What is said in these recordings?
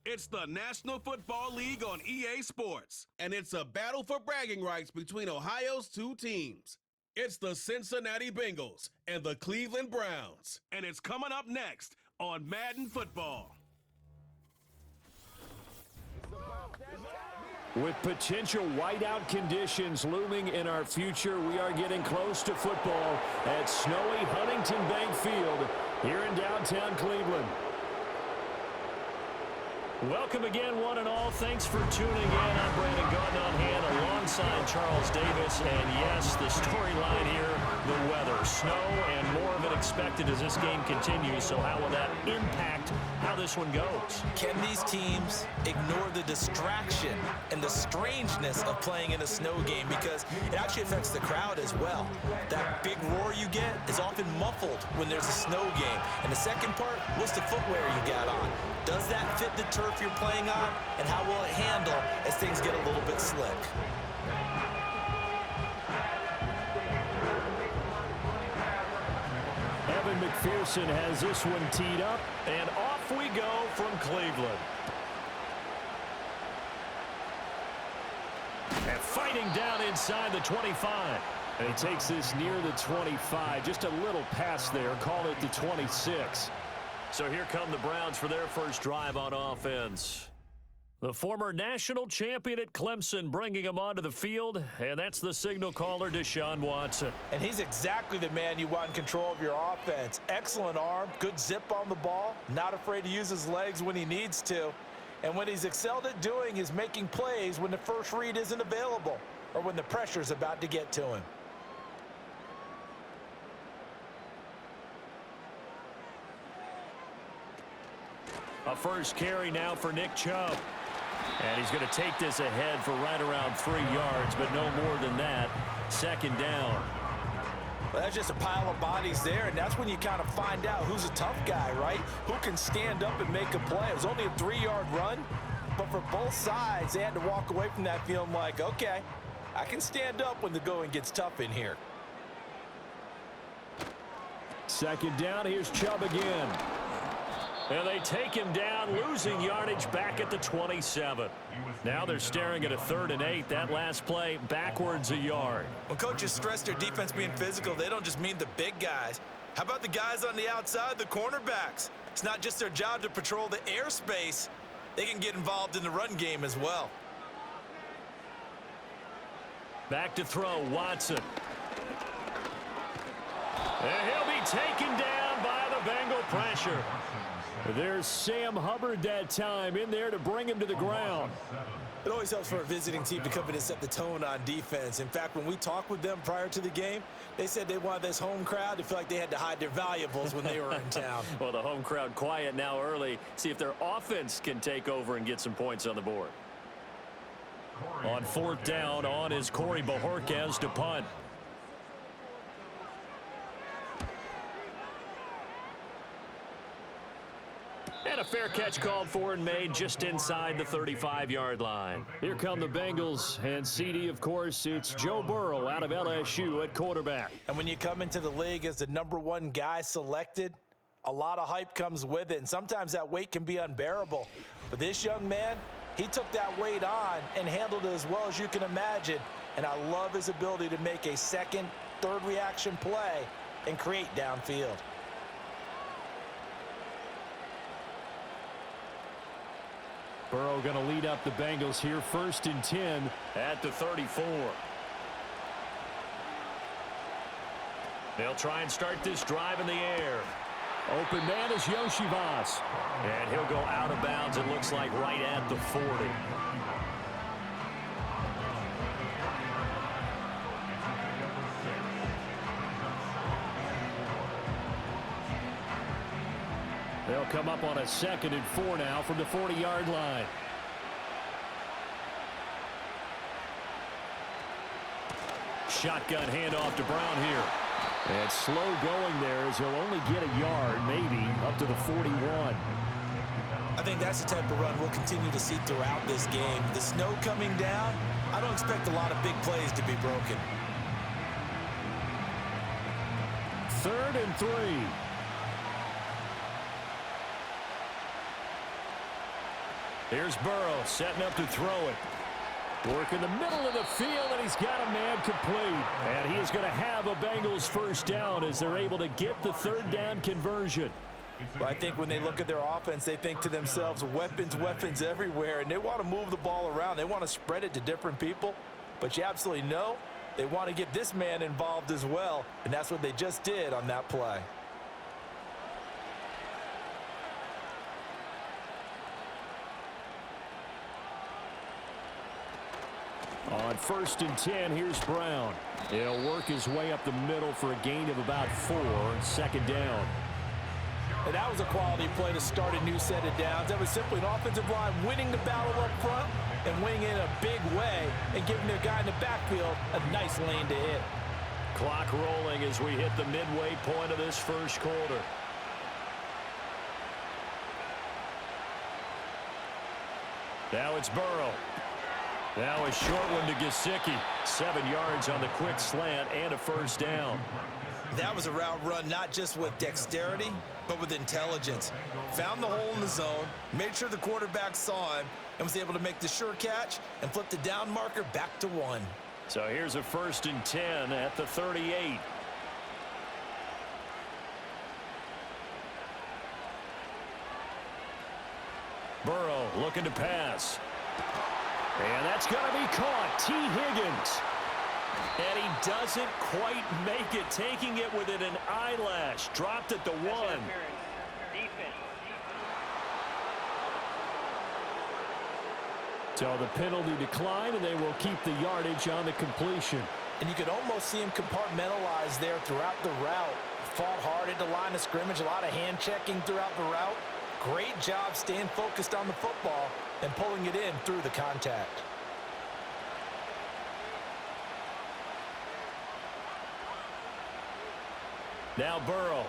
It's the National Football League on EA Sports, and it's a battle for bragging rights between Ohio's two teams. It's the Cincinnati Bengals and the Cleveland Browns, and it's coming up next on Madden Football. With potential whiteout conditions looming in our future, we are getting close to football at snowy Huntington Bank Field here in downtown Cleveland. Welcome again, one and all. Thanks for tuning in. I'm Brandon Gautin on hand alongside Charles Davis. And yes, the storyline here, the weather. Snow and more of it expected as this game continues. So how will that impact how this one goes? Can these teams ignore the distraction and the strangeness of playing in a snow game? Because it actually affects the crowd as well. That big roar you get is often muffled when there's a snow game. And the second part, what's the footwear you got on? Does that fit the turf you're playing on? And how will it handle as things get a little bit slick? Evan McPherson has this one teed up, and off we go from Cleveland. And fighting down inside the 25. And he takes this near the 25, just a little pass there, call it the 26. So here come the Browns for their first drive on offense. The former national champion at Clemson bringing him onto the field, and that's the signal caller, Deshaun Watson. And he's exactly the man you want in control of your offense. Excellent arm, good zip on the ball, not afraid to use his legs when he needs to. And what he's excelled at doing is making plays when the first read isn't available or when the pressure's about to get to him. A first carry now for Nick Chubb. And he's going to take this ahead for right around 3 yards, but no more than that. Second down. Well, that's just a pile of bodies there, and that's when you kind of find out who's a tough guy, right? Who can stand up and make a play. It was only a 3-yard run, but for both sides, they had to walk away from that feeling like, okay, I can stand up when the going gets tough in here. Second down, here's Chubb again. And they take him down, losing yardage back at the 27. Now they're staring at a 3rd and 8. That last play, backwards a yard. When coaches stress their defense being physical, they don't just mean the big guys. How about the guys on the outside, the cornerbacks? It's not just their job to patrol the airspace. They can get involved in the run game as well. Back to throw, Watson. And he'll be taken down by the Bengal pressure. There's Sam Hubbard that time in there to bring him to the ground. It always helps for a visiting team to come in and set the tone on defense. In fact, when we talked with them prior to the game, they said they wanted this home crowd to feel like they had to hide their valuables when they were in town. Well, the home crowd quiet now early. See if their offense can take over and get some points on the board. On 4th down, on is Corey Bojorquez to punt. And a fair catch called for and made just inside the 35-yard line. Here come the Bengals, and CD, of course, it's Joe Burrow out of LSU at quarterback. And when you come into the league as the #1 guy selected, a lot of hype comes with it, and sometimes that weight can be unbearable. But this young man, he took that weight on and handled it as well as you can imagine. And I love his ability to make a second, third reaction play and create downfield. Burrow going to lead up the Bengals here, 1st and 10 at the 34. They'll try and start this drive in the air. Open man is Yoshivas. And he'll go out of bounds, it looks like, right at the 40. They'll come up on a 2nd and 4 now from the 40-yard line. Shotgun handoff to Brown here. And slow going there as he'll only get a yard, maybe, up to the 41. I think that's the type of run we'll continue to see throughout this game. The snow coming down, I don't expect a lot of big plays to be broken. 3rd and 3. Here's Burrow setting up to throw it. Work in the middle of the field, and he's got a man complete. And he is going to have a Bengals first down as they're able to get the third down conversion. Well, I think when they look at their offense, they think to themselves, weapons, weapons everywhere, and they want to move the ball around. They want to spread it to different people, but you absolutely know they want to get this man involved as well, and that's what they just did on that play. On 1st and 10, here's Brown. He'll work his way up the middle for a gain of about 4, second down. And that was a quality play to start a new set of downs. That was simply an offensive line winning the battle up front and winning it in a big way and giving their guy in the backfield a nice lane to hit. Clock rolling as we hit the midway point of this first quarter. Now it's Burrow. Now a short one to Gesicki. 7 yards on the quick slant and a first down. That was a route run not just with dexterity, but with intelligence. Found the hole in the zone, made sure the quarterback saw him, and was able to make the sure catch and flip the down marker back to 1. So here's a 1st and 10 at the 38. Burrow looking to pass. And that's going to be caught. T. Higgins. And he doesn't quite make it, taking it within an eyelash. Dropped at the 1. So the penalty declined, and they will keep the yardage on the completion. And you could almost see him compartmentalize there throughout the route. Fought hard at the line of scrimmage, a lot of hand checking throughout the route. Great job staying focused on the football and pulling it in through the contact. Now Burrow.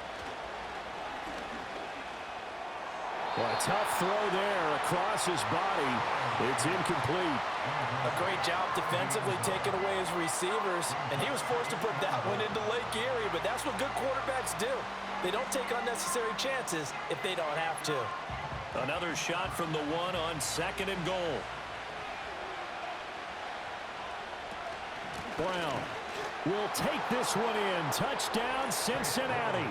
Well, a tough throw there across his body. It's incomplete. A great job defensively taking away his receivers, and he was forced to put that one into Lake Erie, but that's what good quarterbacks do. They don't take unnecessary chances if they don't have to. Another shot from the 1 on 2nd and goal. Brown will take this one in. Touchdown, Cincinnati.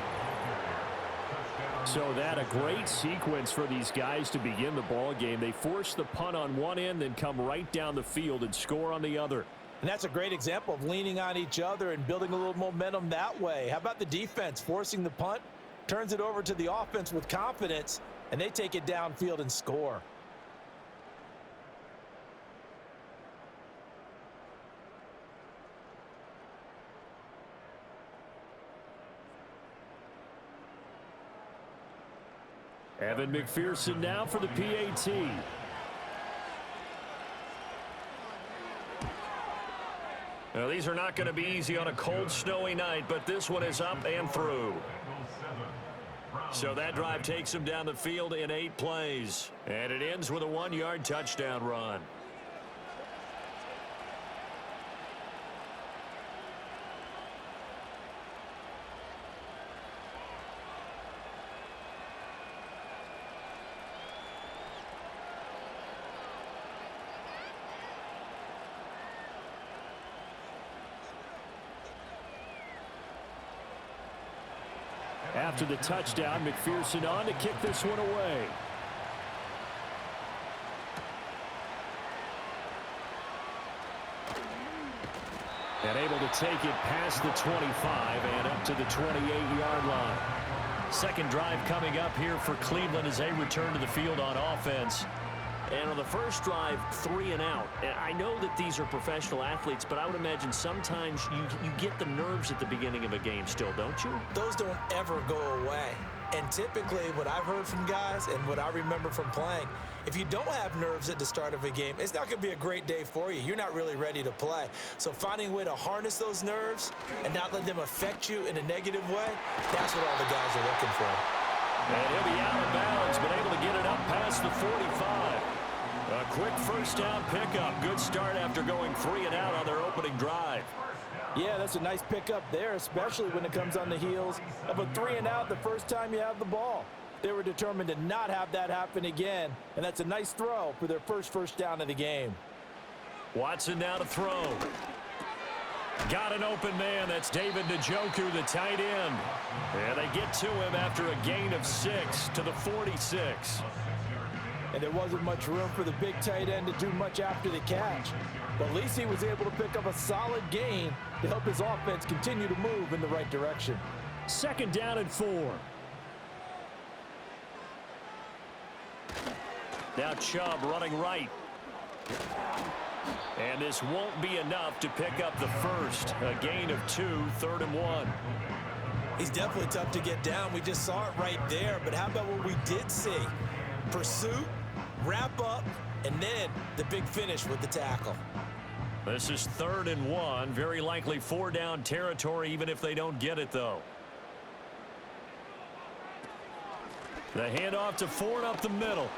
So that a great sequence for these guys to begin the ball game. They force the punt on one end, then come right down the field and score on the other. And that's a great example of leaning on each other and building a little momentum that way. How about the defense forcing the punt, turns it over to the offense with confidence, and they take it downfield and score. Evan McPherson now for the PAT. Now, these are not going to be easy on a cold, snowy night, but this one is up and through. So that drive takes him down the field in 8 plays. And it ends with a 1-yard touchdown run. After the touchdown, McPherson on to kick this one away. And able to take it past the 25 and up to the 28-yard line. Second drive coming up here for Cleveland as they return to the field on offense. And on the first drive, 3 and out. And I know that these are professional athletes, but I would imagine sometimes you get the nerves at the beginning of a game still, don't you? Those don't ever go away. And typically what I've heard from guys and what I remember from playing, if you don't have nerves at the start of a game, it's not going to be a great day for you. You're not really ready to play. So finding a way to harness those nerves and not let them affect you in a negative way, that's what all the guys are looking for. And he'll be out of bounds, but able to get it up past the 45. A quick first down pickup. Good start after going 3 and out on their opening drive. Yeah, that's a nice pickup there, especially when it comes on the heels of a 3 and out the first time you have the ball. They were determined to not have that happen again, and that's a nice throw for their first down of the game. Watson now to throw. Got an open man. That's David Njoku, the tight end. And they get to him after a gain of 6 to the 46. And there wasn't much room for the big tight end to do much after the catch. But at least he was able to pick up a solid gain to help his offense continue to move in the right direction. 2nd down and 4. Now Chubb running right. And this won't be enough to pick up the first. A gain of 2, 3rd and 1. He's definitely tough to get down. We just saw it right there. But how about what we did see? Pursuit, wrap up, and then the big finish with the tackle. This is 3rd and 1. Very likely 4-down territory, even if they don't get it, though. The handoff to Ford up the middle.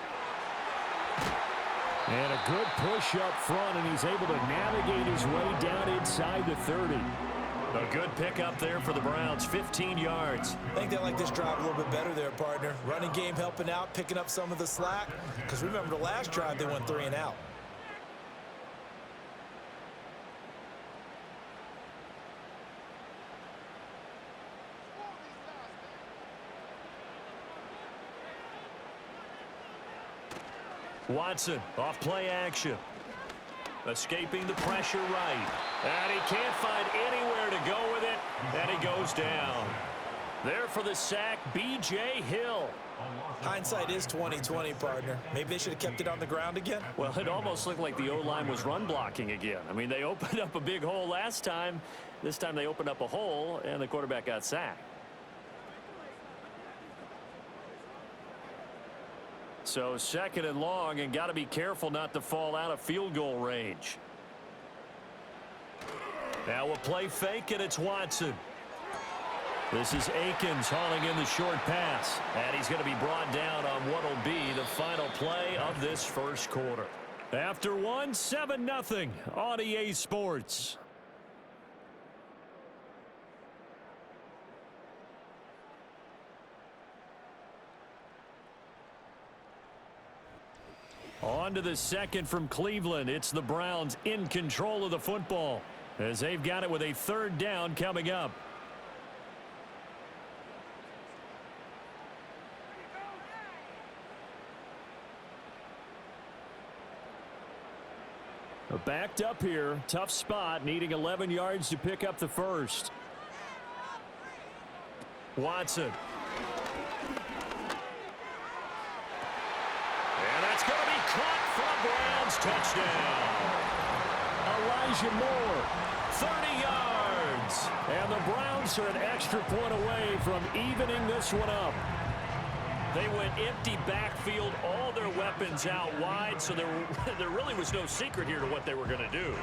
And a good push up front, and he's able to navigate his way down inside the 30. A good pickup there for the Browns, 15 yards. I think they like this drive a little bit better there, partner. Running game helping out, picking up some of the slack. Because remember, the last drive, they went 3 and out. Watson off play action. Escaping the pressure right. And he can't find anywhere to go with it. And he goes down. There for the sack, B.J. Hill. Hindsight is 20/20, partner. Maybe they should have kept it on the ground again. Well, it almost looked like the O-line was run blocking again. I mean, they opened up a big hole last time. This time they opened up a hole, and the quarterback got sacked. So 2nd and long, and got to be careful not to fall out of field goal range. Now a play fake, and it's Watson. This is Akins hauling in the short pass. And he's going to be brought down on what will be the final play of this first quarter. After 1, 7-0 on EA Sports. On to the second from Cleveland. It's the Browns in control of the football as they've got it with a 3rd down coming up. Backed up here. Tough spot. Needing 11 yards to pick up the first. Watson. And that's going to be caught for a Browns touchdown. Elijah Moore, 30 yards. And the Browns are an extra point away from evening this one up. They went empty backfield, all their weapons out wide, so there really was no secret here to what they were going to do.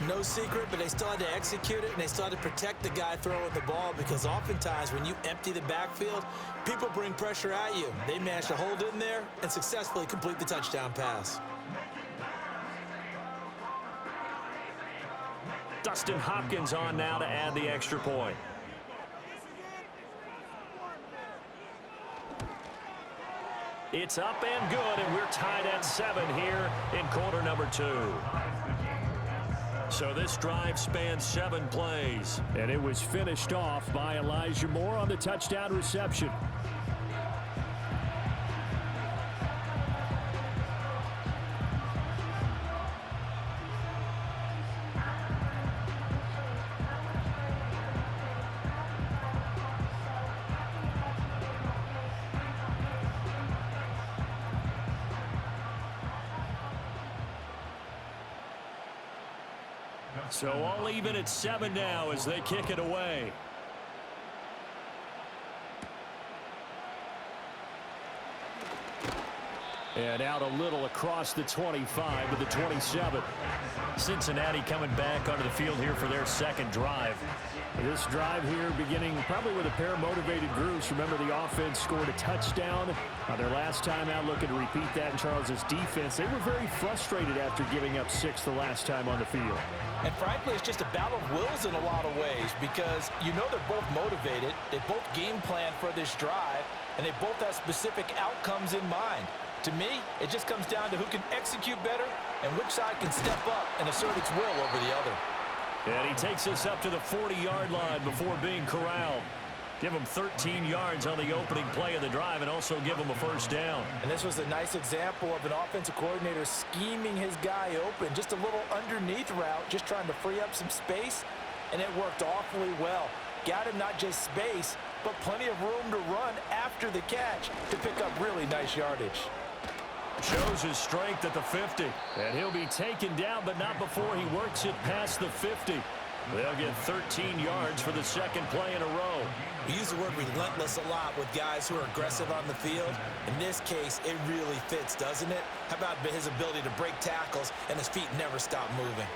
No secret, but they still had to execute it, and they still had to protect the guy throwing the ball, because oftentimes when you empty the backfield, people bring pressure at you. They managed to hold in there and successfully complete the touchdown pass. Dustin Hopkins on now to add the extra point. It's up and good, and we're tied at 7 here in quarter number 2. So this drive spans 7 plays. And it was finished off by Elijah Moore on the touchdown reception. So all even at 7 now as they kick it away. And out a little across the 25 to the 27. Cincinnati coming back onto the field here for their second drive. This drive here beginning probably with a pair of motivated groups. Remember, the offense scored a touchdown their last time out. Looking to repeat that in Charles's defense. They were very frustrated after giving up 6 the last time on the field. And frankly, it's just a battle of wills in a lot of ways because you know they're both motivated. They both game plan for this drive, and they both have specific outcomes in mind. To me, it just comes down to who can execute better and which side can step up and assert its will over the other. And he takes us up to the 40-yard line before being corralled. Give him 13 yards on the opening play of the drive and also give him a first down. And this was a nice example of an offensive coordinator scheming his guy open. Just a little underneath route, just trying to free up some space, and it worked awfully well. Got him not just space, but plenty of room to run after the catch to pick up really nice yardage. Shows his strength at the 50. And he'll be taken down, but not before he works it past the 50. They'll get 13 yards for the second play in a row. We use the word relentless a lot with guys who are aggressive on the field. In this case, it really fits, doesn't it? How about his ability to break tackles and his feet never stop moving?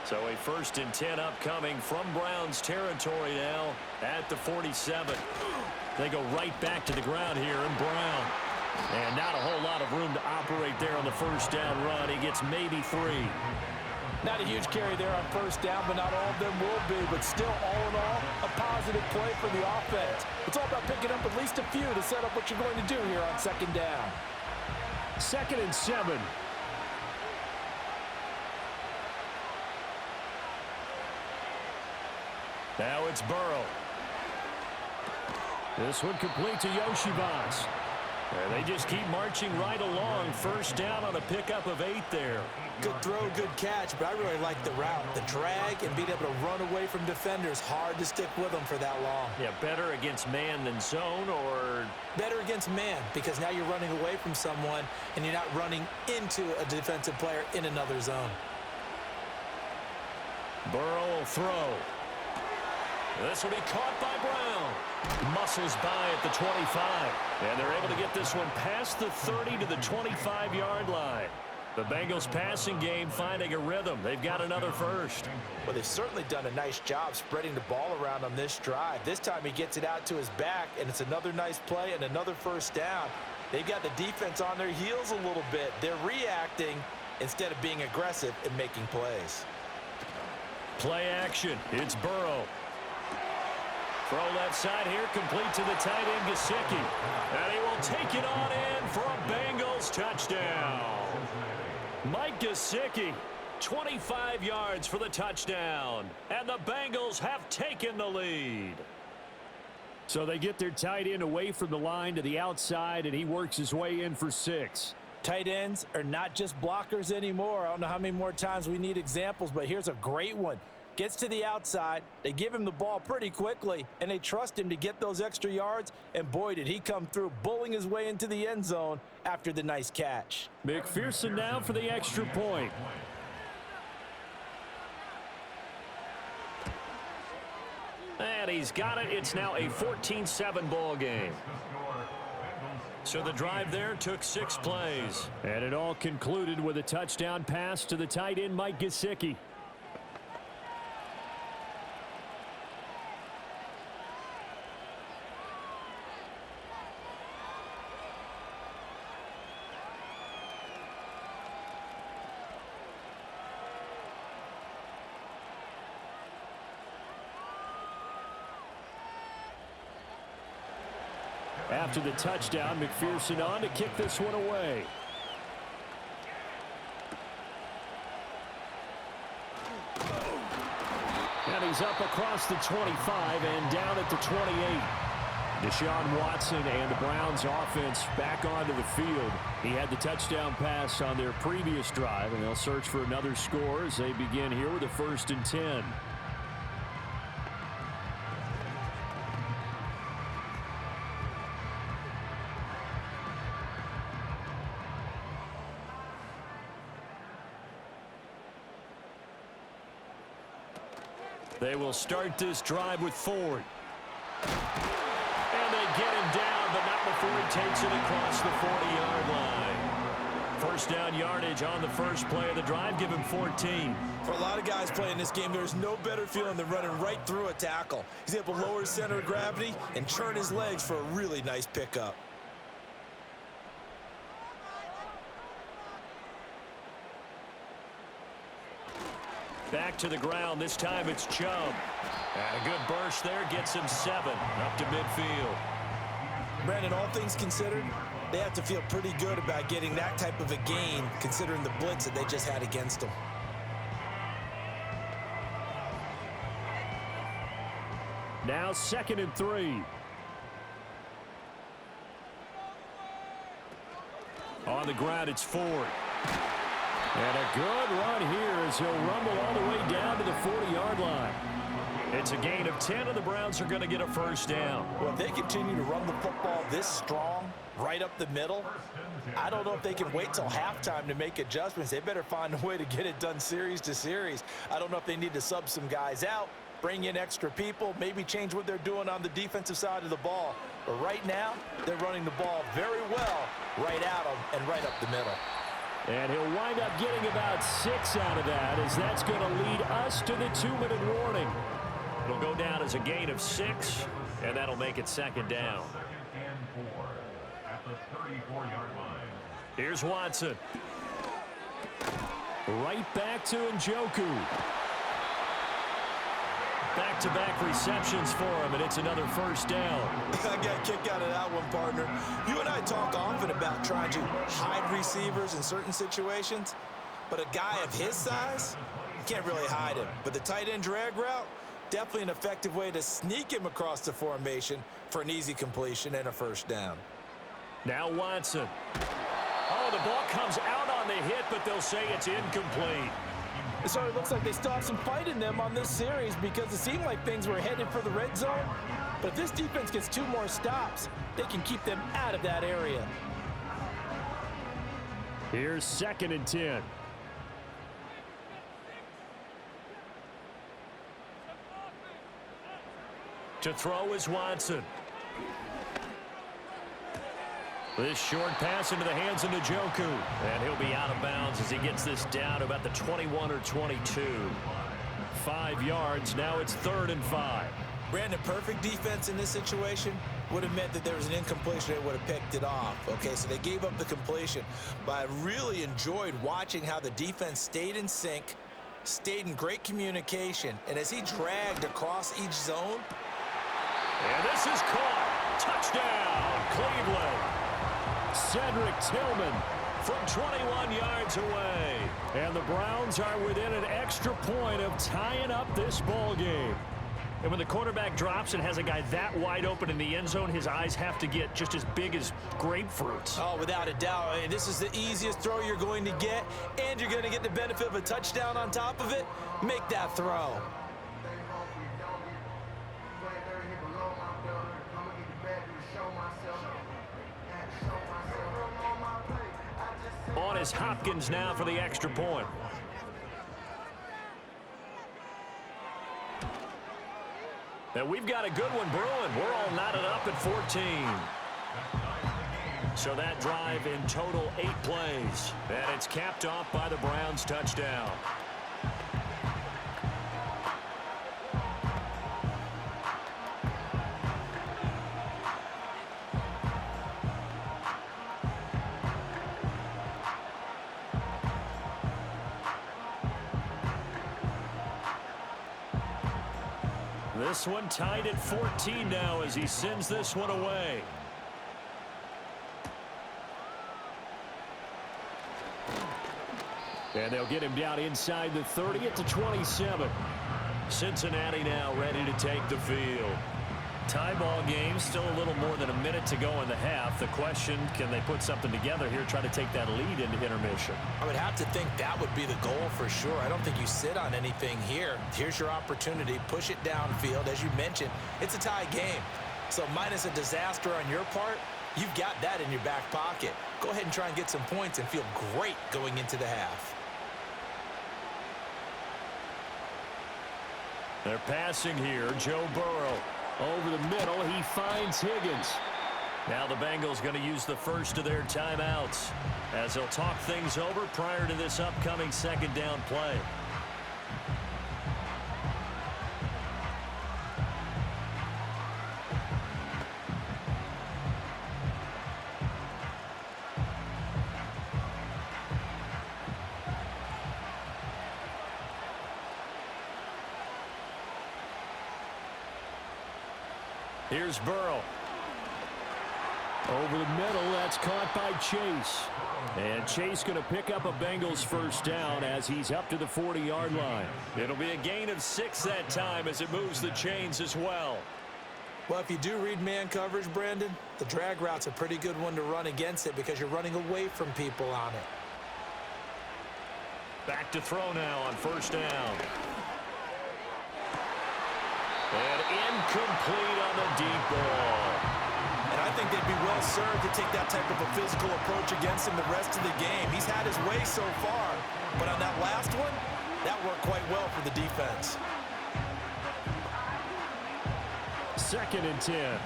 So a 1st and 10 upcoming from Browns territory now at the 47. They go right back to the ground here in Brown. And not a whole lot of room to operate there on the first down run. He gets maybe 3. Not a huge carry there on first down, but not all of them will be. But still, all in all, a positive play for the offense. It's all about picking up at least a few to set up what you're going to do here on second down. 2nd and 7. Now it's Burrow. This one complete to Yoshivas. And they just keep marching right along. First down on a pickup of 8 there. Good throw, good catch, but I really like the route. The drag and being able to run away from defenders. Hard to stick with them for that long. Yeah, better against man than zone, or? Better against man, because now you're running away from someone and you're not running into a defensive player in another zone. Burrow will throw. This will be caught by Brown. Muscles by at the 25. And they're able to get this one past the 30 to the 25-yard line. The Bengals passing game finding a rhythm. They've got another first. Well, they've certainly done a nice job spreading the ball around on this drive. This time he gets it out to his back, and it's another nice play and another first down. They've got the defense on their heels a little bit. They're reacting instead of being aggressive and making plays. Play action. It's Burrow. Throw left side here, complete to the tight end, Gesicki. And he will take it on in for a Bengals touchdown. Mike Gesicki, 25 yards for the touchdown. And the Bengals have taken the lead. So they get their tight end away from the line to the outside, and he works his way in for 6. Tight ends are not just blockers anymore. I don't know how many more times we need examples, but here's a great one. Gets to the outside, they give him the ball pretty quickly, and they trust him to get those extra yards, and boy, did he come through, bullying his way into the end zone after the nice catch. McPherson now for the extra point. And he's got it. It's now a 14-7 ball game. So the drive there took 6 plays. And it all concluded with a touchdown pass to the tight end, Mike Gesicki. After the touchdown, McPherson on to kick this one away. And he's up across the 25 and down at the 28. Deshaun Watson and the Browns offense back onto the field. He had the touchdown pass on their previous drive, and they'll search for another score as they begin here with a 1st and 10. They will start this drive with Ford. And they get him down, but not before he takes it across the 40-yard line. First down yardage on the first play of the drive. Give him 14. For a lot of guys playing this game, there's no better feeling than running right through a tackle. He's able to lower his center of gravity and turn his legs for a really nice pickup. Back to the ground. This time it's Chubb. And a good burst there gets him 7 up to midfield. Brandon, all things considered, they have to feel pretty good about getting that type of a gain considering the blitz that they just had against them. Now 2nd and 3. On the ground, it's Ford. And a good run here as he'll rumble all the way down to the 40-yard line. It's a gain of 10, and the Browns are going to get a first down. Well, if they continue to run the football this strong, right up the middle, I don't know if they can wait till halftime to make adjustments. They better find a way to get it done series to series. I don't know if they need to sub some guys out, bring in extra people, maybe change what they're doing on the defensive side of the ball. But right now, they're running the ball very well right at them and right up the middle. And he'll wind up getting about 6 out of that, as that's going to lead us to the 2-minute warning. It'll go down as a gain of 6, and that'll make it 2nd down. Here's Watson. Right back to Njoku. Back-to-back receptions for him, and it's another first down. I got a kick out of that one, partner. You and I talk often about trying to hide receivers in certain situations, but a guy of his size, you can't really hide him. But the tight end drag route, definitely an effective way to sneak him across the formation for an easy completion and a first down. Now Watson. Oh, the ball comes out on the hit, but they'll say it's incomplete. So it looks like they still have some fight in them on this series because it seemed like things were headed for the red zone. But if this defense gets 2 more stops, they can keep them out of that area. Here's 2nd and 10. To throw is Watson. This short pass into the hands of Njoku. And he'll be out of bounds as he gets this down to about the 21 or 22. 5 yards. Now it's 3rd and 5. Brandon, perfect defense in this situation would have meant that there was an incompletion. They would have picked it off. Okay, so they gave up the completion. But I really enjoyed watching how the defense stayed in sync, stayed in great communication. And as he dragged across each zone. And this is caught. Touchdown, Cleveland. Cedric Tillman from 21 yards away. And the Browns are within an extra point of tying up this ball game. And when the quarterback drops and has a guy that wide open in the end zone, his eyes have to get just as big as grapefruits. Oh, without a doubt. And this is the easiest throw you're going to get, and you're going to get the benefit of a touchdown on top of it. Make that throw. On is Hopkins now for the extra point. And we've got a good one brewing. We're all knotted up at 14. So that drive in total 8 plays. And it's capped off by the Browns touchdown. This one tied at 14 now as he sends this one away. And they'll get him down inside the 30 at the 27. Cincinnati now ready to take the field. Tie ball game, still a little more than a minute to go in the half. The question, can they put something together here, try to take that lead into intermission? I would have to think that would be the goal for sure. I don't think you sit on anything here. Here's your opportunity. Push it downfield. As you mentioned, it's a tie game. So minus a disaster on your part, you've got that in your back pocket. Go ahead and try and get some points and feel great going into the half. They're passing here. Joe Burrow over the middle. He finds Higgins. Now the Bengals going to use the first of their timeouts as they'll talk things over prior to this upcoming second down play. Here's Burrow. Over the middle, that's caught by Chase. And Chase going to pick up a Bengals first down as he's up to the 40-yard line. It'll be a gain of 6 that time as it moves the chains as well. Well, if you do read man coverage, Brandon, the drag route's a pretty good one to run against it because you're running away from people on it. Back to throw now on first down. And incomplete on the deep ball. And I think they'd be well served to take that type of a physical approach against him the rest of the game. He's had his way so far, but on that last one, that worked quite well for the defense. 2nd and 10.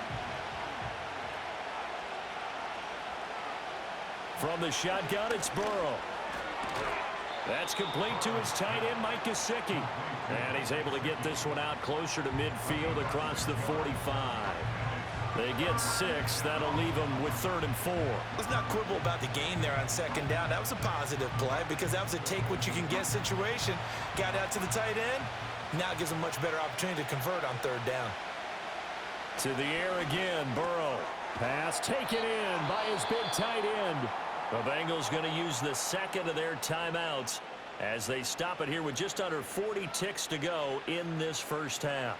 From the shotgun, it's Burrow. That's complete to his tight end, Mike Gesicki. And he's able to get this one out closer to midfield across the 45. They get 6. That'll leave them with 3rd and 4. Let's not quibble about the gain there on second down. That was a positive play because that was a take-what-you-can-get situation. Got out to the tight end. Now it gives them a much better opportunity to convert on 3rd down. To the air again, Burrow. Pass taken in by his big tight end. The Bengals going to use the 2nd of their timeouts as they stop it here with just under 40 ticks to go in this first half.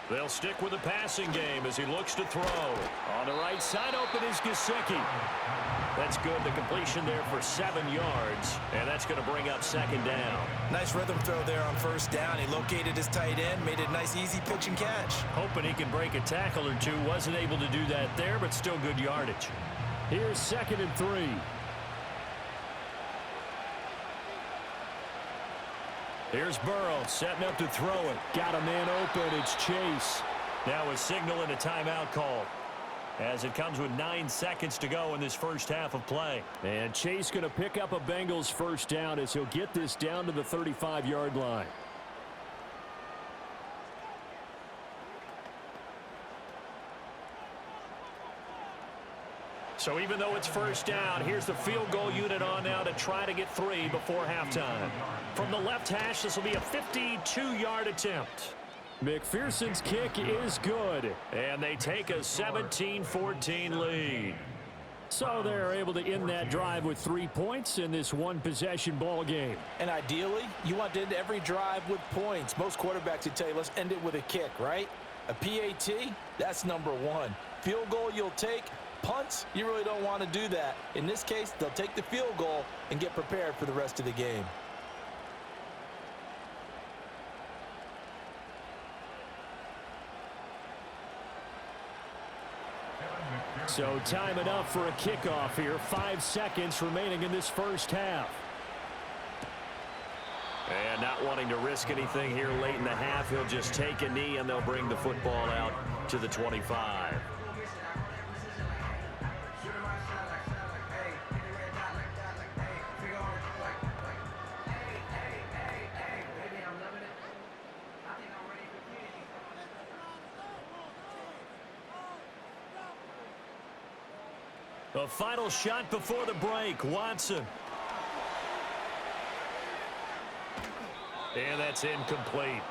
They'll stick with the passing game as he looks to throw. On the right side, open is Gesicki. That's good. The completion there for 7 yards, and that's going to bring up 2nd down. Nice rhythm throw there on first down. He located his tight end, made it a nice, easy pitch and catch. Hoping he can break a tackle or two. Wasn't able to do that there, but still good yardage. Here's 2nd and 3. Here's Burrow setting up to throw it. Got a man open. It's Chase. Now a signal and a timeout call as it comes with 9 seconds to go in this first half of play. And Chase going to pick up a Bengals first down as he'll get this down to the 35-yard line. So even though it's first down, here's the field goal unit on now to try to get 3 before halftime. From the left hash, this will be a 52-yard attempt. McPherson's kick is good, and they take a 17-14 lead. So they're able to end that drive with 3 points in this one-possession ball game. And ideally, you want to end every drive with points. Most quarterbacks would tell you, let's end it with a kick, right? A PAT, that's number 1. Field goal you'll take. Punts, you really don't want to do that. In this case, they'll take the field goal and get prepared for the rest of the game. So time enough for a kickoff here. 5 seconds remaining in this first half. And not wanting to risk anything here late in the half, he'll just take a knee and they'll bring the football out to the 25. A final shot before the break. Watson. And that's incomplete.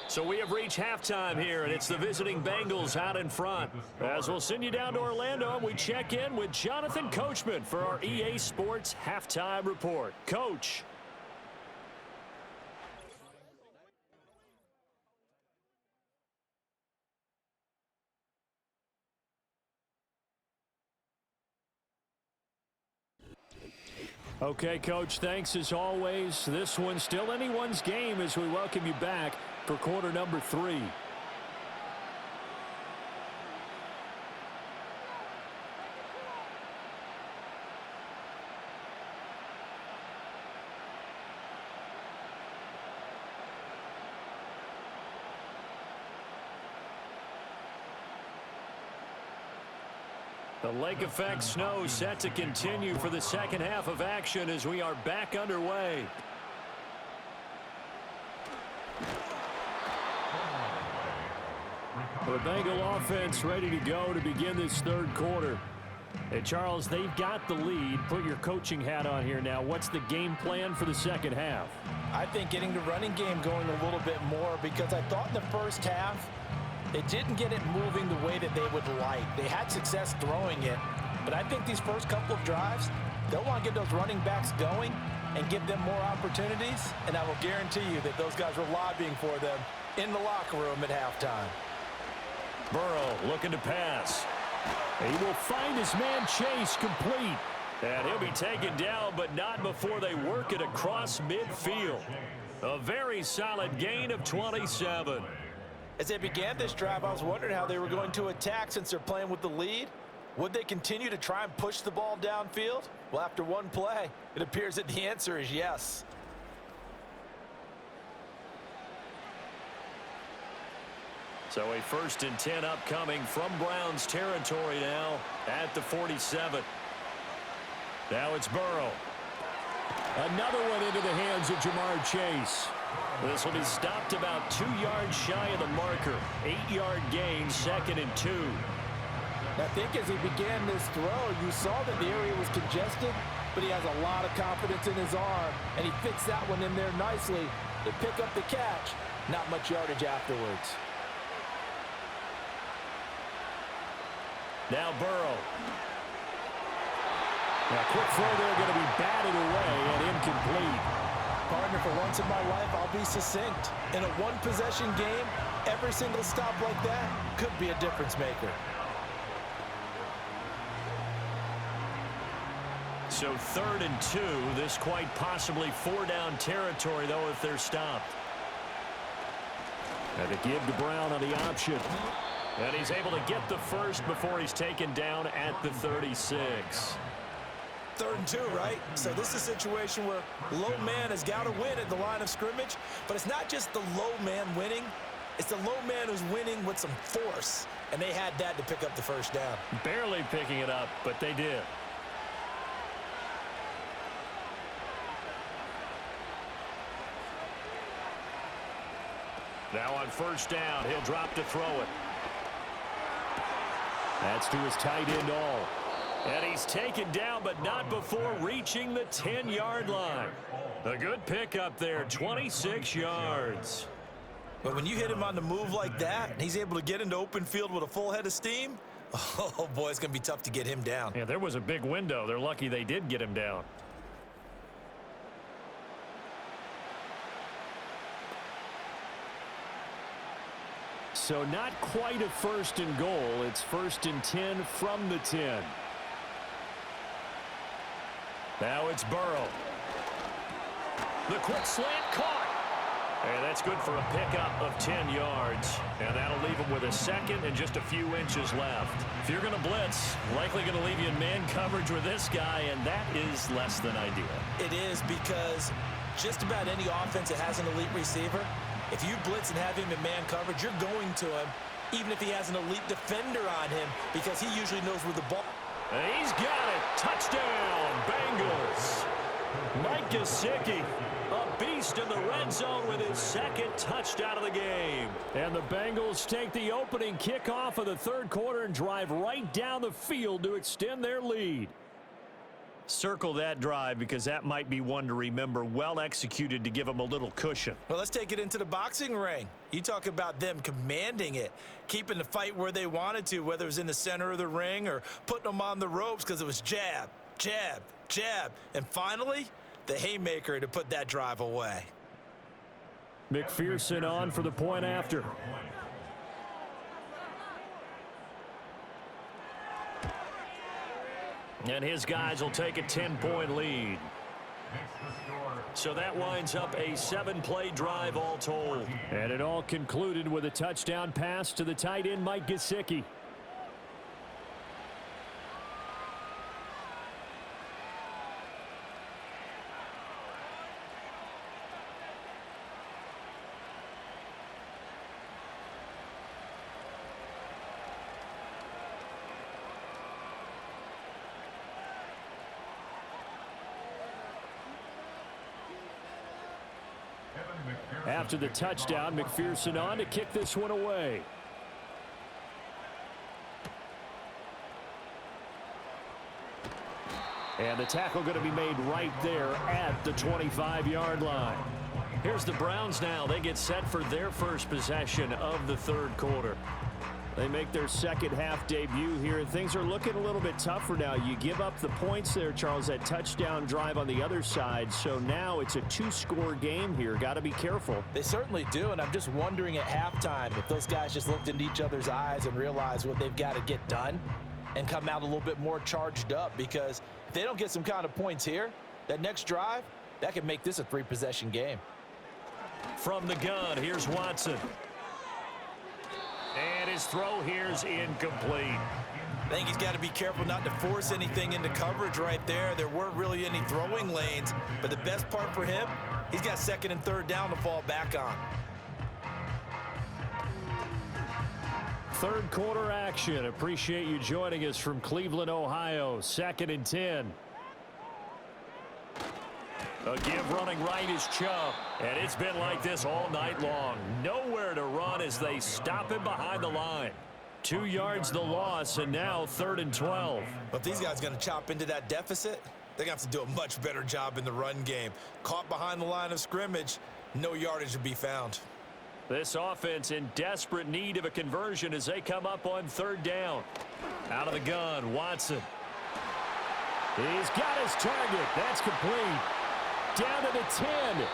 So we have reached halftime here, and it's the visiting Bengals out in front. As we'll send you down to Orlando, we check in with Jonathan Coachman for our EA Sports Halftime Report. Coach. Okay, Coach, thanks as always. This one's still anyone's game as we welcome you back for quarter number 3. The lake effect snow set to continue for the second half of action as we are back underway. The Bengal offense ready to go to begin this third quarter. Hey, Charles, they've got the lead. Put your coaching hat on here now. What's the game plan for the second half? I think getting the running game going a little bit more, because I thought in the first half they didn't get it moving the way that they would like. They had success throwing it, but I think these first couple of drives, they'll want to get those running backs going and give them more opportunities, and I will guarantee you that those guys were lobbying for them in the locker room at halftime. Burrow looking to pass. He will find his man Chase complete. And he'll be taken down, but not before they work it across midfield. A very solid gain of 27. As they began this drive, I was wondering how they were going to attack since they're playing with the lead. Would they continue to try and push the ball downfield? Well, after one play, it appears that the answer is yes. So a 1st and 10 upcoming from Browns territory now at the 47. Now it's Burrow. Another one into the hands of Jamar Chase. This will be stopped about 2 yards shy of the marker. 8-yard gain, 2nd and 2. I think as he began this throw, you saw that the area was congested, but he has a lot of confidence in his arm, and he fits that one in there nicely to pick up the catch. Not much yardage afterwards. Now Burrow. Now quick throw there, going to be batted away and incomplete. Partner, for once in my life, I'll be succinct. In a one-possession game, every single stop like that could be a difference maker. So 3rd and 2. This quite possibly 4-down territory, though, if they're stopped. And to give to Brown on the option. And he's able to get the first before he's taken down at the 36. 3rd and 2, right? So this is a situation where low man has got to win at the line of scrimmage, but it's not just the low man winning. It's the low man who's winning with some force, and they had that to pick up the first down. Barely picking it up, but they did. Now on 1st down, he'll drop to throw it. That's to his tight end all. And he's taken down, but not before reaching the 10-yard line. A good pickup there, 26 yards. But when you hit him on the move like that, and he's able to get into open field with a full head of steam, oh boy, it's going to be tough to get him down. Yeah, there was a big window. They're lucky they did get him down. So not quite a 1st and goal. It's 1st and 10 from the 10. Now it's Burrow. The quick slant caught. And that's good for a pickup of 10 yards. And that'll leave him with a 2nd and just a few inches left. If you're going to blitz, likely going to leave you in man coverage with this guy, and that is less than ideal. It is, because just about any offense that has an elite receiver, if you blitz and have him in man coverage, you're going to him, even if he has an elite defender on him, because he usually knows where the ball. And he's got it. Touchdown, Bengals. Mike Gesicki, a beast in the red zone with his 2nd touchdown of the game. And the Bengals take the opening kickoff of the 3rd quarter and drive right down the field to extend their lead. Circle that drive, because that might be one to remember. Well executed to give them a little cushion. Well, let's take it into the boxing ring. You talk about them commanding it, keeping the fight where they wanted to, whether it was in the center of the ring or putting them on the ropes, because it was jab, jab, jab. And finally, the haymaker to put that drive away. McPherson on for the point after. And his guys will take a 10-point lead. So that winds up a 7-play drive all told. And it all concluded with a touchdown pass to the tight end, Mike Gesicki. after the touchdown. McPherson on to kick this one away. And the tackle going to be made right there at the 25-yard line. Here's the Browns now. They get set for their first possession of the third quarter. They make their second half debut here, and things are looking a little bit tougher now. You give up the points there, Charles, that touchdown drive on the other side. So now it's a two-score game here. Got to be careful. They certainly do, and I'm just wondering at halftime if those guys just looked into each other's eyes and realized what they've got to get done and come out a little bit more charged up, because if they don't get some kind of points here, that next drive, that could make this a three-possession game. From the gun, here's Watson. And his throw here's incomplete. I think he's got to be careful not to force anything into coverage right there. There weren't really any throwing lanes, but the best part for him, he's got second and third down to fall back on. Third quarter action. Appreciate you joining us from Cleveland, Ohio. 2nd and 10. A give running right is Chubb. And it's been like this all night long. Nowhere to run as they stop him behind the line. 2 yards the loss, and now 3rd and 12. But if these guys are going to chop into that deficit, they're going to have to do a much better job in the run game. Caught behind the line of scrimmage, no yardage to be found. This offense in desperate need of a conversion as they come up on 3rd down. Out of the gun, Watson. He's got his target. That's complete. Down to the 10,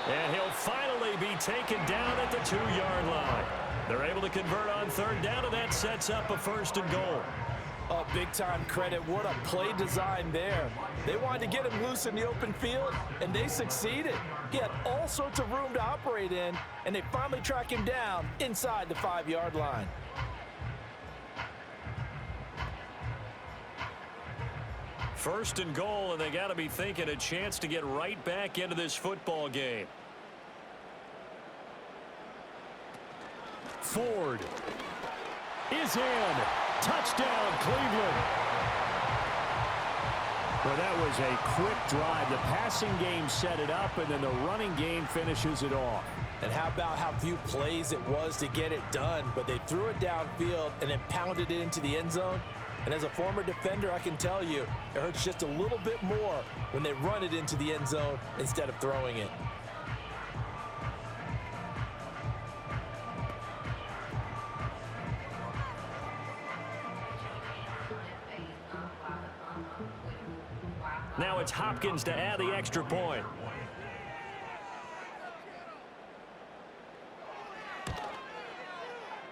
and he'll finally be taken down at the 2-yard line. They're able to convert on 3rd down, and that sets up a 1st and goal. Oh, big-time credit. What a play design there. They wanted to get him loose in the open field, and they succeeded. He had all sorts of room to operate in, and they finally track him down inside the 5-yard line. First and goal, and they got to be thinking a chance to get right back into this football game. Ford is in. Touchdown, Cleveland. Well, that was a quick drive. The passing game set it up, and then the running game finishes it off. And how about how few plays it was to get it done, but they threw it downfield and then pounded it into the end zone. And as a former defender, I can tell you, it hurts just a little bit more when they run it into the end zone instead of throwing it. Now it's Hopkins to add the extra point.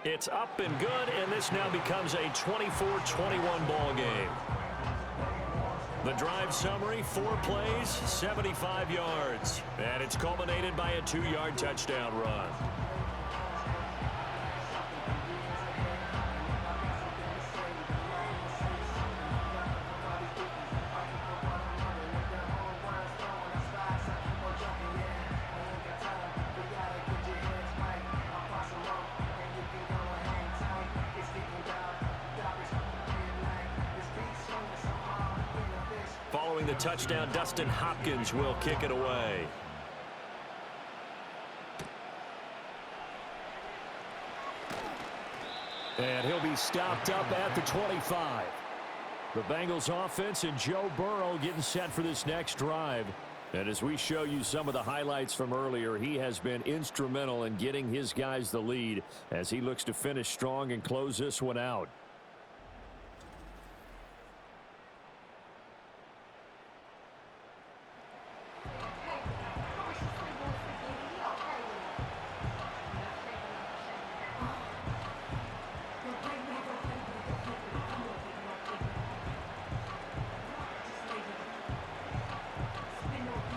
It's up and good, and this now becomes a 24-21 ball game. The drive summary, 4 plays, 75 yards. And it's culminated by a 2-yard touchdown run. Following the touchdown, Dustin Hopkins will kick it away. And he'll be stopped up at the 25. The Bengals offense and Joe Burrow getting set for this next drive. And as we show you some of the highlights from earlier, he has been instrumental in getting his guys the lead as he looks to finish strong and close this one out.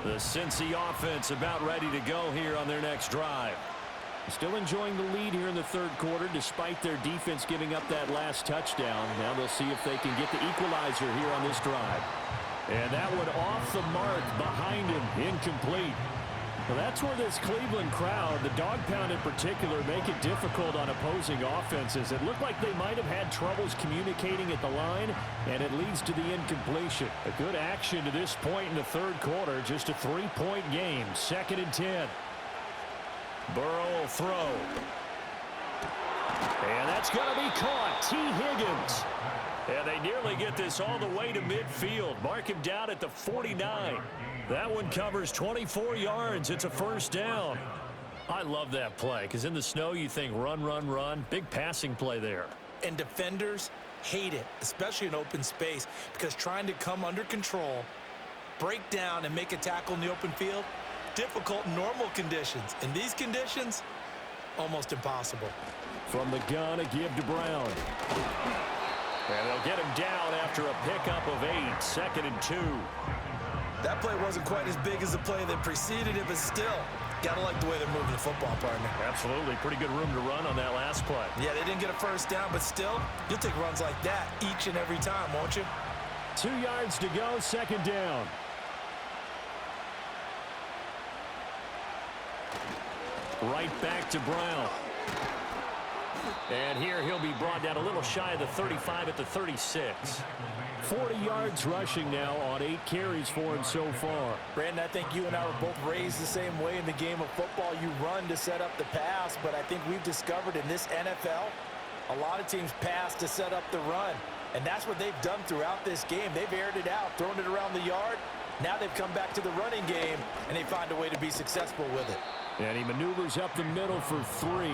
The Cincy offense about ready to go here on their next drive. Still enjoying the lead here in the third quarter despite their defense giving up that last touchdown. Now they'll see if they can get the equalizer here on this drive. And that one off the mark behind him, incomplete. Well, that's where this Cleveland crowd, the dog pound in particular, make it difficult on opposing offenses. It looked like they might have had troubles communicating at the line, and it leads to the incompletion. A good action to this point in the third quarter, just a 3-point game, 2nd and 10. Burrow will throw. And that's going to be caught. T. Higgins. And they nearly get this all the way to midfield. Mark him down at the 49. That one covers 24 yards. It's a first down. I love that play because in the snow you think run, run, run. Big passing play there. And defenders hate it, especially in open space, because trying to come under control, break down, and make a tackle in the open field, difficult in normal conditions. In these conditions, almost impossible. From the gun, a give to Brown. And they'll get him down after a pickup of 8, 2nd and 2. That play wasn't quite as big as the play that preceded it, but still, gotta like the way they're moving the football, partner. Absolutely. Pretty good room to run on that last play. Yeah, they didn't get a first down, but still, you'll take runs like that each and every time, won't you? 2 yards to go, 2nd down. Right back to Brown. And here he'll be brought down a little shy of the 35 at the 36. 40 yards rushing now on 8 carries for him so far. Brandon, I think you and I were both raised the same way in the game of football. You run to set up the pass, but I think we've discovered in this NFL, a lot of teams pass to set up the run. And that's what they've done throughout this game. They've aired it out, thrown it around the yard. Now they've come back to the running game, and they find a way to be successful with it. And he maneuvers up the middle for 3,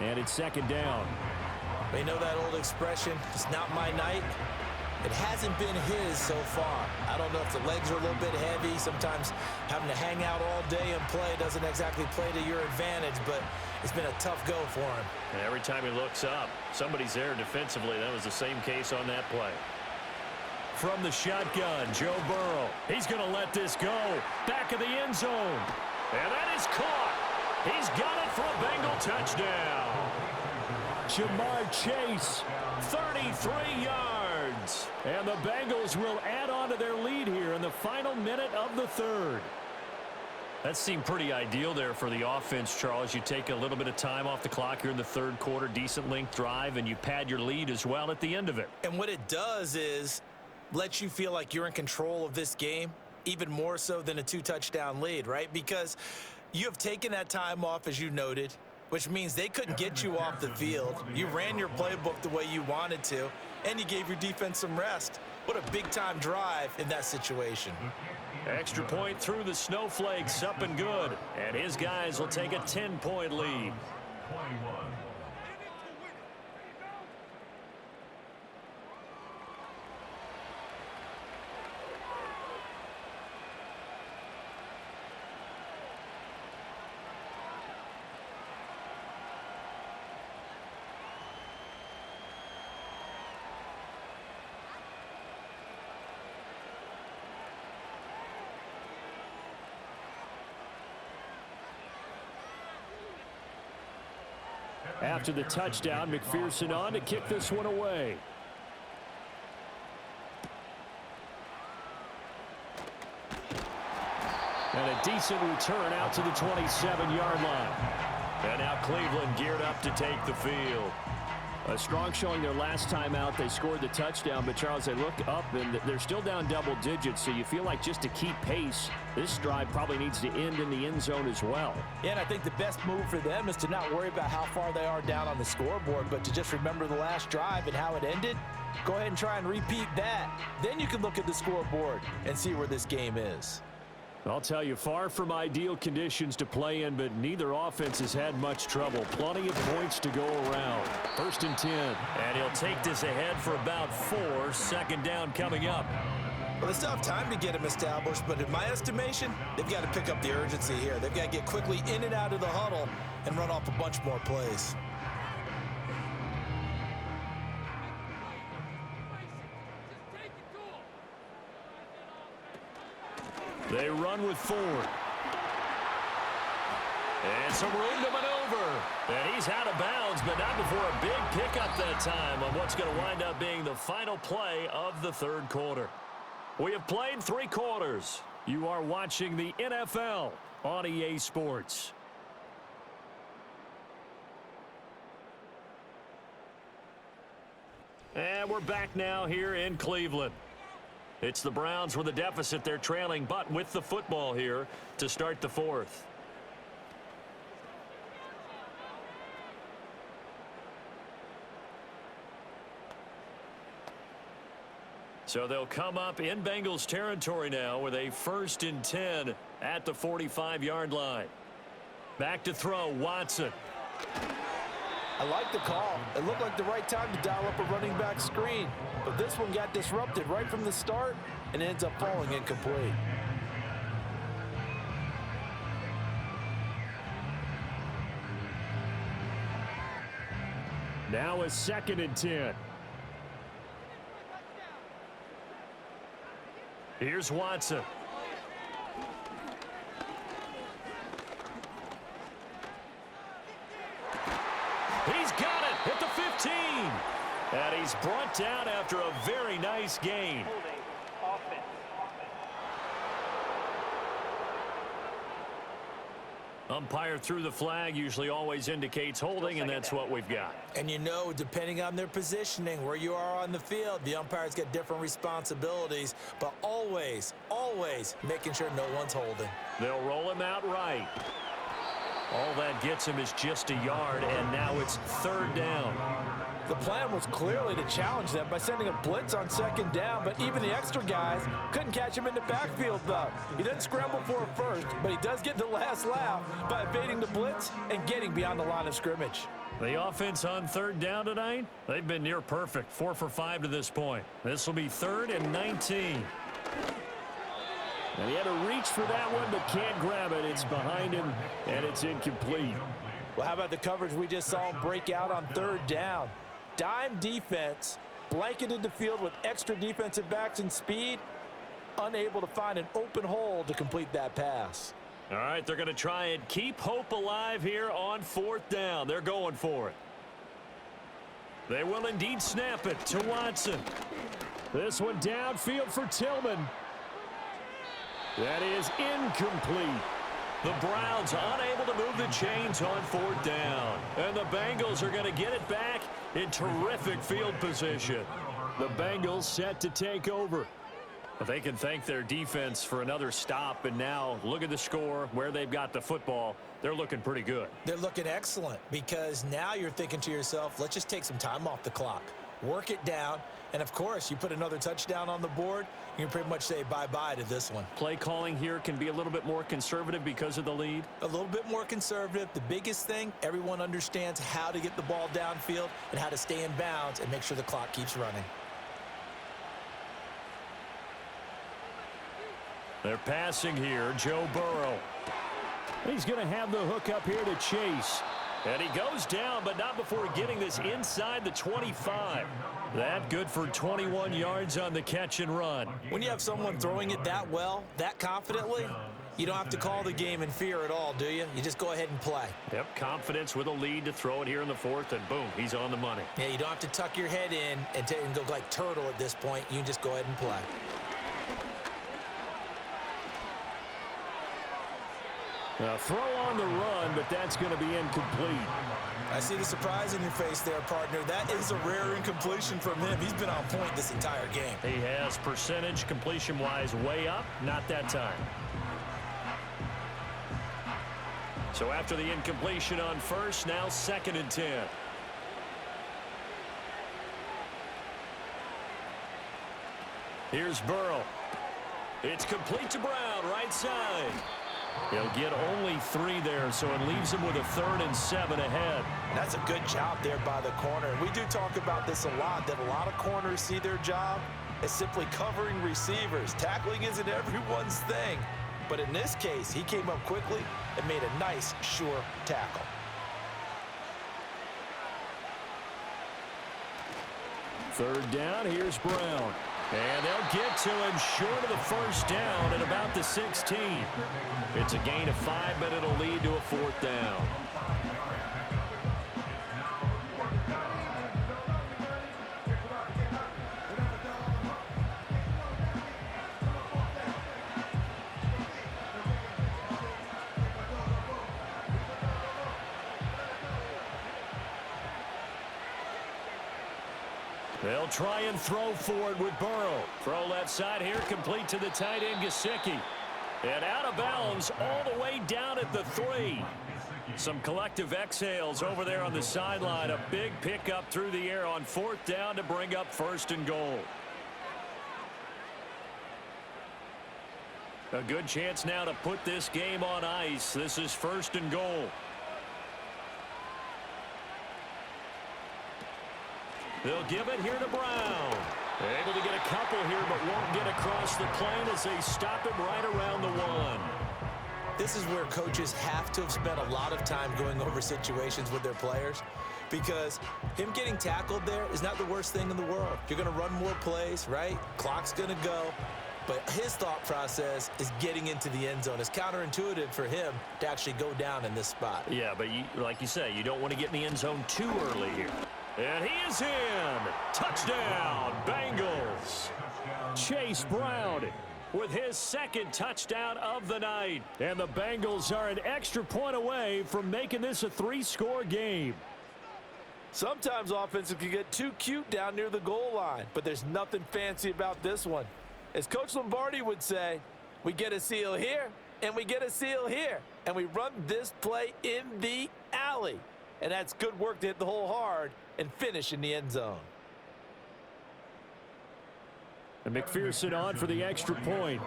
and it's 2nd down. They know that old expression, it's not my night. It hasn't been his so far. I don't know if the legs are a little bit heavy. Sometimes having to hang out all day and play doesn't exactly play to your advantage, but it's been a tough go for him. And every time he looks up, somebody's there defensively. That was the same case on that play. From the shotgun, Joe Burrow. He's going to let this go. Back of the end zone. And that is caught. He's got it for a Bengal touchdown. Jamar Chase, 33 yards. And the Bengals will add on to their lead here in the final minute of the 3rd. That seemed pretty ideal there for the offense, Charles. You take a little bit of time off the clock here in the 3rd quarter, decent length drive, and you pad your lead as well at the end of it. And what it does is let you feel like you're in control of this game, even more so than a 2-touchdown lead, right? Because you have taken that time off, as you noted, which means they couldn't get you off the field. You ran your playbook the way you wanted to, and you gave your defense some rest. What a big-time drive in that situation. Extra point through the snowflakes, up and good. And his guys will take a 10-point lead. After the touchdown, McPherson on to kick this one away. And a decent return out to the 27-yard line. And now Cleveland geared up to take the field. A strong showing their last time out. They scored the touchdown, but Charles, they look up and they're still down double digits, so you feel like just to keep pace, this drive probably needs to end in the end zone as well. Yeah, and I think the best move for them is to not worry about how far they are down on the scoreboard, but to just remember the last drive and how it ended. Go ahead and try and repeat that. Then you can look at the scoreboard and see where this game is. I'll tell you, far from ideal conditions to play in, but neither offense has had much trouble. Plenty of points to go around. 1st and 10. And he'll take this ahead for about 4. 2nd down coming up. Well, they still have time to get him established, but in my estimation, they've got to pick up the urgency here. They've got to get quickly in and out of the huddle and run off a bunch more plays. They run with Ford. And some room to maneuver. And he's out of bounds, but not before a big pickup that time on what's going to wind up being the final play of the 3rd quarter. We have played 3 quarters. You are watching the NFL on EA Sports. And we're back now here in Cleveland. It's the Browns with a deficit. They're trailing, but with the football here to start the 4th. So they'll come up in Bengals territory now with a 1st and 10 at the 45-yard line. Back to throw, Watson. I like the call. It looked like the right time to dial up a running back screen. But this one got disrupted right from the start and ends up falling incomplete. Now a 2nd and 10. Here's Watson. He's got it at the 15. And he's brought down after a very nice gain. Umpire threw the flag, usually always indicates holding, and that's what we've got. And you know, depending on their positioning, where you are on the field, the umpires get different responsibilities, but always, always making sure no one's holding. They'll roll him out right. All that gets him is just a yard, and now it's 3rd down. The plan was clearly to challenge them by sending a blitz on 2nd down, but even the extra guys couldn't catch him in the backfield, though. He doesn't scramble for it first, but he does get the last laugh by evading the blitz and getting beyond the line of scrimmage. The offense on 3rd down tonight, they've been near perfect, 4 for 5 to this point. This will be 3rd and 19. And he had to reach for that one, but can't grab it. It's behind him, and it's incomplete. Well, how about the coverage we just saw him break out on 3rd down? Dime defense, blanketed the field with extra defensive backs and speed, unable to find an open hole to complete that pass. All right, they're going to try and keep hope alive here on 4th down. They're going for it. They will indeed snap it to Watson. This one downfield for Tillman. That is incomplete. The Browns unable to move the chains on 4th down. And the Bengals are going to get it back in terrific field position. The Bengals set to take over. But they can thank their defense for another stop. And now look at the score, where they've got the football. They're looking pretty good. They're looking excellent because now you're thinking to yourself, let's just take some time off the clock. Work it down. And, of course, you put another touchdown on the board, you can pretty much say bye-bye to this one. Play calling here can be a little bit more conservative because of the lead. A little bit more conservative. The biggest thing, everyone understands how to get the ball downfield and how to stay in bounds and make sure the clock keeps running. They're passing here, Joe Burrow. He's going to have the hook up here to Chase. And he goes down, but not before getting this inside the 25. That good for 21 yards on the catch and run. When you have someone throwing it that well, that confidently, you don't have to call the game in fear at all, do you? You just go ahead and play. Yep, confidence with a lead to throw it here in the 4th, and boom, he's on the money. Yeah, you don't have to tuck your head in and go like turtle at this point. You can just go ahead and play. A throw on the run, but that's going to be incomplete. I see the surprise in your face there, partner. That is a rare incompletion from him. He's been on point this entire game. He has percentage completion-wise way up, not that time. So after the incompletion on 1st, now 2nd and 10. Here's Burrow. It's complete to Brown, right side. He'll get only 3 there, so it leaves him with a 3rd and 7 ahead. That's a good job there by the corner. We do talk about this a lot, that a lot of corners see their job as simply covering receivers. Tackling isn't everyone's thing. But in this case, he came up quickly and made a nice, sure tackle. Third down, here's Brown. And they'll get to him short of the 1st down at about the 16. It's a gain of 5, but it'll lead to a 4th down. They'll try and throw for it with Burrow. Throw left side here, complete to the tight end, Gesicki. And out of bounds all the way down at the 3. Some collective exhales over there on the sideline. A big pickup through the air on 4th down to bring up 1st and goal. A good chance now to put this game on ice. This is 1st and goal. They'll give it here to Brown. Able to get a couple here, but won't get across the plane as they stop it right around the 1. This is where coaches have to have spent a lot of time going over situations with their players, because him getting tackled there is not the worst thing in the world. You're going to run more plays, right? Clock's going to go. But his thought process is getting into the end zone. It's counterintuitive for him to actually go down in this spot. Yeah, but like you say, you don't want to get in the end zone too early here. And he is in. Touchdown, Bengals. Chase Brown with his 2nd touchdown of the night. And the Bengals are an extra point away from making this a 3-score game. Sometimes offenses can get too cute down near the goal line, but there's nothing fancy about this one. As Coach Lombardi would say, we get a seal here, and we get a seal here, and we run this play in the alley. And that's good work to hit the hole hard and finish in the end zone. And McPherson on for the extra point.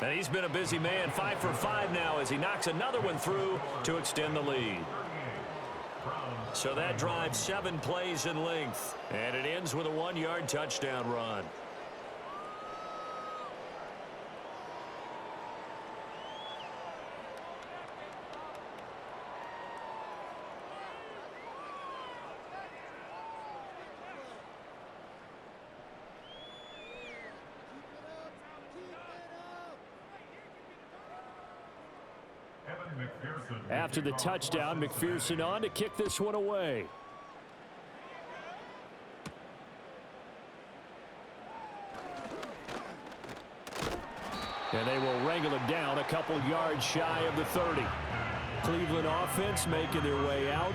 And he's been a busy man, 5 for 5 now as he knocks another one through to extend the lead. So that drives 7 plays in length, and it ends with a 1-yard touchdown run. After the touchdown, McPherson on to kick this one away. And they will wrangle him down a couple yards shy of the 30. Cleveland offense making their way out.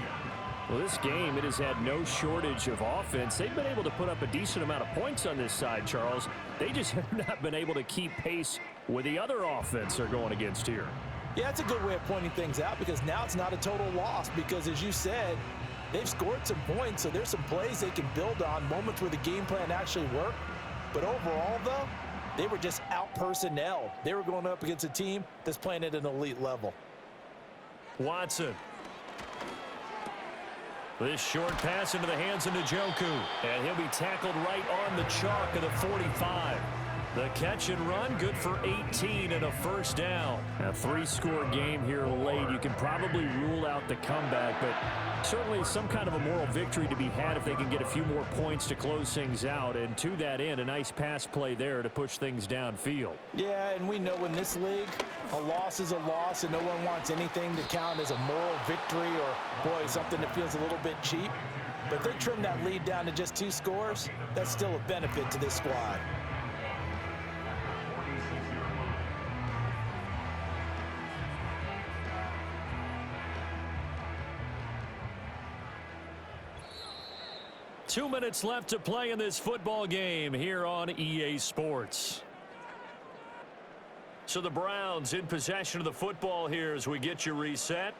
Well, this game, it has had no shortage of offense. They've been able to put up a decent amount of points on this side, Charles. They just have not been able to keep pace with the other offense they're going against here. Yeah, that's a good way of pointing things out, because now it's not a total loss, because as you said, they've scored some points, so there's some plays they can build on, moments where the game plan actually worked. But overall, though, they were just out-personnelled. They were going up against a team that's playing at an elite level. Watson. This short pass into the hands of Njoku, and he'll be tackled right on the chalk of the 45. The catch and run, good for 18 and a first down. A 3-score game here late. You can probably rule out the comeback, but certainly some kind of a moral victory to be had if they can get a few more points to close things out. And to that end, a nice pass play there to push things downfield. Yeah, and we know in this league, a loss is a loss, and no one wants anything to count as a moral victory or, boy, something that feels a little bit cheap. But if they trim that lead down to just 2 scores, that's still a benefit to this squad. Two minutes left to play in this football game here on EA Sports. So the Browns in possession of the football here as we get you reset.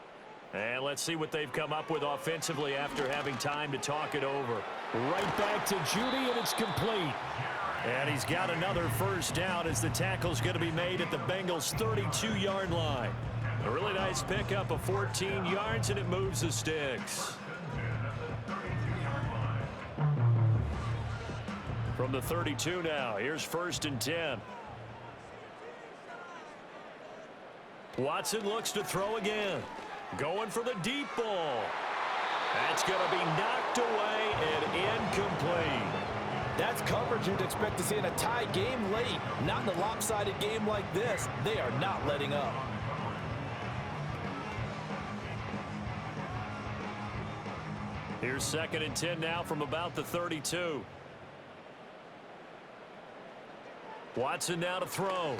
And let's see what they've come up with offensively after having time to talk it over. Right back to Judy, and it's complete. And he's got another first down as the tackle's going to be made at the Bengals' 32-yard line. A really nice pickup of 14 yards, and it moves the sticks. From the 32 now, here's 1st and 10. Watson looks to throw again. Going for the deep ball. That's going to be knocked away and incomplete. That's coverage you'd expect to see in a tie game late. Not in a lopsided game like this. They are not letting up. Here's 2nd and 10 now from about the 32. Watson now to throw.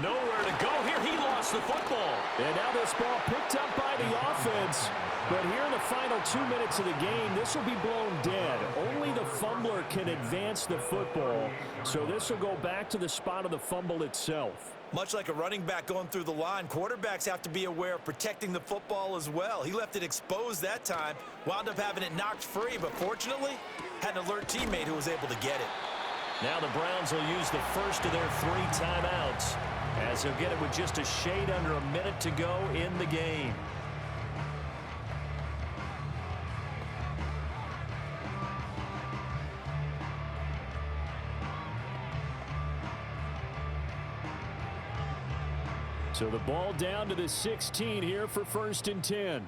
Nowhere to go here. He lost the football. And now this ball picked up by the offense. But here in the final 2 minutes of the game, this will be blown dead. Only the fumbler can advance the football, so this will go back to the spot of the fumble itself. Much like a running back going through the line, quarterbacks have to be aware of protecting the football as well. He left it exposed that time, wound up having it knocked free, but fortunately, had an alert teammate who was able to get it. Now the Browns will use the first of their 3 timeouts, as they'll get it with just a shade under a minute to go in the game. So the ball down to the 16 here for 1st and 10.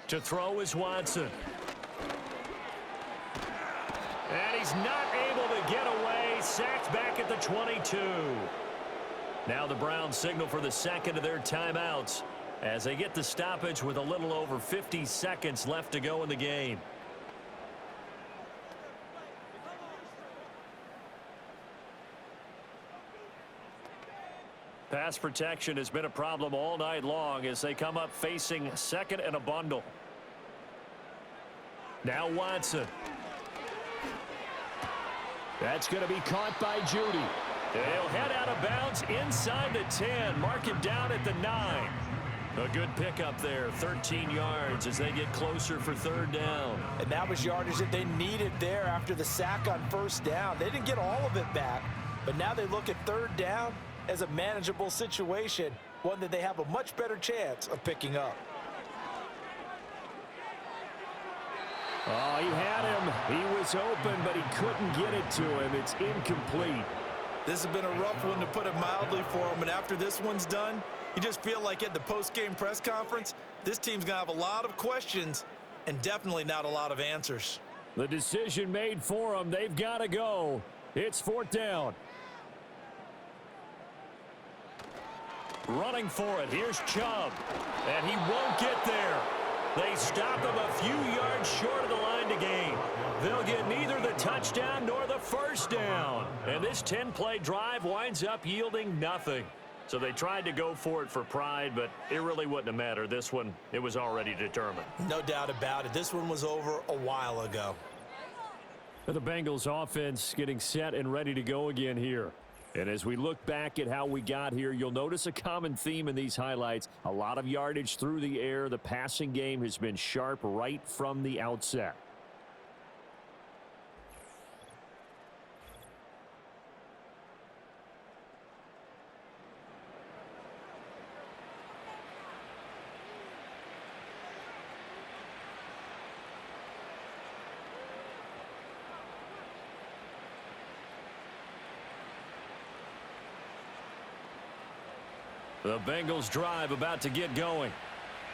To throw is Watson. And he's not able to get away. Sacked back at the 22. Now the Browns signal for the second of their timeouts as they get the stoppage with a little over 50 seconds left to go in the game. Pass protection has been a problem all night long as they come up facing second and a bundle. Now Watson. That's going to be caught by Judy. They'll head out of bounds inside the 10. Mark him down at the 9. A good pickup there, 13 yards as they get closer for 3rd down. And that was yardage that they needed there after the sack on 1st down. They didn't get all of it back, but now they look at 3rd down as a manageable situation, one that they have a much better chance of picking up. Oh, he had him. He was open, but he couldn't get it to him. It's incomplete. This has been a rough one, to put it mildly, for him. And after this one's done, you just feel like at the post-game press conference, this team's going to have a lot of questions and definitely not a lot of answers. The decision made for them. They've got to go. It's 4th down. Running for it. Here's Chubb. And he won't get there. They stop him a few yards short of the line to gain. They'll get neither the touchdown nor the 1st down. And this 10-play drive winds up yielding nothing. So they tried to go for it for pride, but it really wouldn't have mattered. This one, it was already determined. No doubt about it. This one was over a while ago. The Bengals offense getting set and ready to go again here. And as we look back at how we got here, you'll notice a common theme in these highlights. A lot of yardage through the air. The passing game has been sharp right from the outset. The Bengals drive about to get going.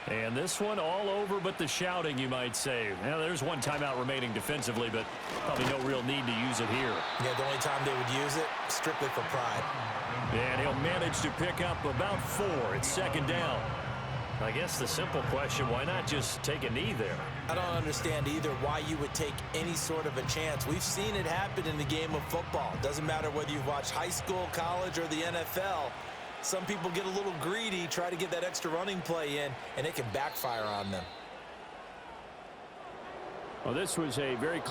And this one all over but the shouting, you might say. Now, there's one timeout remaining defensively, but probably no real need to use it here. Yeah, the only time they would use it, strictly for pride. And he'll manage to pick up about 4. It's 2nd down. I guess the simple question, why not just take a knee there? I don't understand either why you would take any sort of a chance. We've seen it happen in the game of football. Doesn't matter whether you've watched high school, college, or the NFL. Some people get a little greedy, try to get that extra running play in, and it can backfire on them. Well, this was a very close